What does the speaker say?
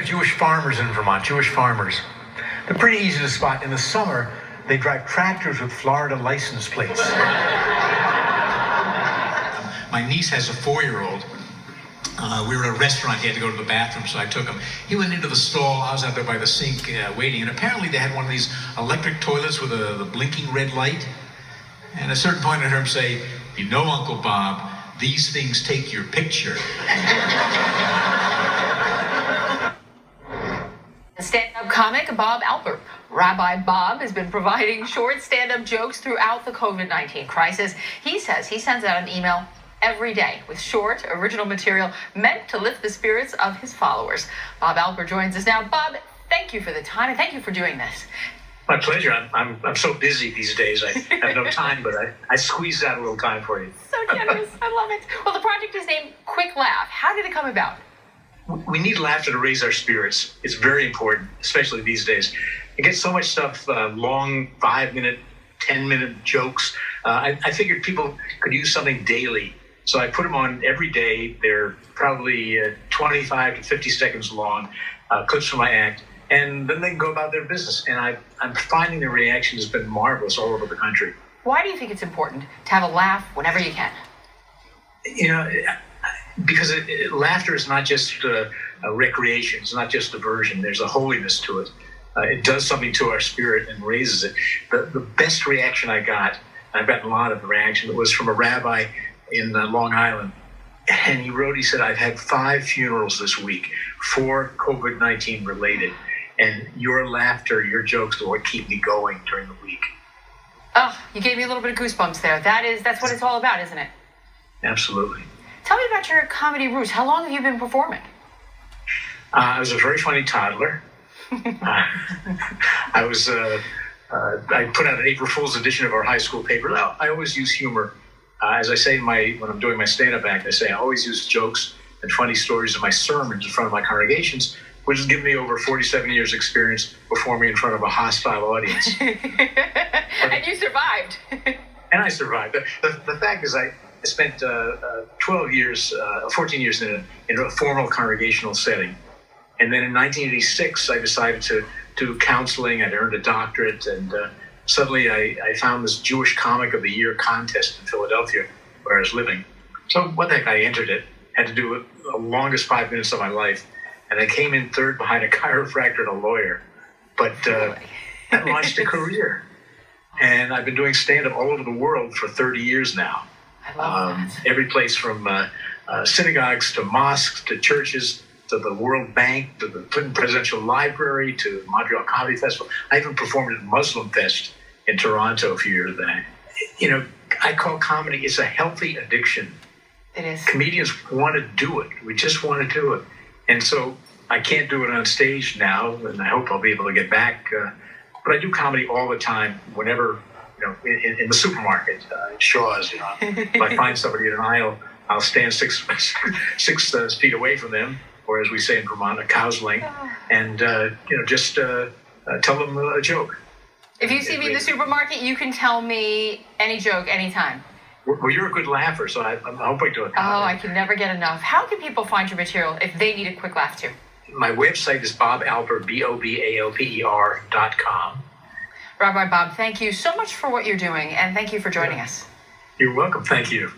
got Jewish farmers in Vermont, Jewish farmers. They're pretty easy to spot. In the summer, they drive tractors with Florida license plates. My niece has a 4-year-old. We were at a restaurant. He had to go to the bathroom, so I took him. He went into the stall. I was out there by the sink waiting, and apparently they had one of these electric toilets with the blinking red light. And at a certain point I heard him say, "You know, Uncle Bob, these things take your picture." Stand-up comic Bob Alpert. Rabbi Bob has been providing short stand-up jokes throughout the COVID-19 crisis. He says he sends out an email every day with short, original material meant to lift the spirits of his followers. Bob Alpert joins us now. Bob, thank you for the time and thank you for doing this. My pleasure. I'm so busy these days. I have no time, but I squeezed out a little time for you. So generous. I love it. Well, the project is named Quick Laugh. How did it come about? We need laughter to raise our spirits. It's very important, especially these days. I get so much stuff, long 5-minute, 10-minute jokes. I figured people could use something daily. So I put them on every day. They're probably 25 to 50 seconds long, clips from my act. And then they can go about their business. And I'm finding the reaction has been marvelous all over the country. Why do you think it's important to have a laugh whenever you can? You know, because laughter is not just a recreation. It's not just diversion. There's a holiness to it. It does something to our spirit and raises it. The best reaction I got, I've gotten a lot of reaction, was from a rabbi in Long Island. And he said, "I've had 5 funerals this week, 4 COVID-19 related. And your laughter, your jokes are what keep me going during the week." Oh, you gave me a little bit of goosebumps there. That's what it's all about, isn't it? Absolutely. Tell me about your comedy roots. How long have you been performing? I was a very funny toddler. I put out an April Fool's edition of our high school paper. I always use humor. As I say when I'm doing my stand-up act, I say I always use jokes and funny stories in my sermons in front of my congregations, which has given me over 47 years experience performing in front of a hostile audience. And you survived. And I survived. The fact is I spent 14 years in a formal congregational setting. And then in 1986, I decided to do counseling. I'd earned a doctorate, and suddenly I found this Jewish Comic of the Year contest in Philadelphia, where I was living. So what the heck, I entered it. Had to do the longest 5 minutes of my life. And I came in third behind a chiropractor and a lawyer. But that launched a career. And I've been doing stand-up all over the world for 30 years now. I love that. Every place from synagogues to mosques to churches to the World Bank to the Clinton Presidential Library to Montreal Comedy Festival. I even performed at Muslim Fest in Toronto a few years back. You know, I call comedy, it's a healthy addiction. It is. Comedians want to do it. We just want to do it. And so I can't do it on stage now, and I hope I'll be able to get back. But I do comedy all the time, whenever, you know, in the supermarket, Shaw's, you know. If I find somebody in an aisle, I'll stand six feet away from them, or as we say in Vermont, a cow's length, and, just tell them a joke. If you see me in the supermarket, you can tell me any joke anytime. Well, you're a good laugher, so I hope I do it. Oh, I can never get enough. How can people find your material if they need a quick laugh too? My website is bobalper, BOBALPER.com. Rabbi Bob, thank you so much for what you're doing, and thank you for joining us. You're welcome. Thank you.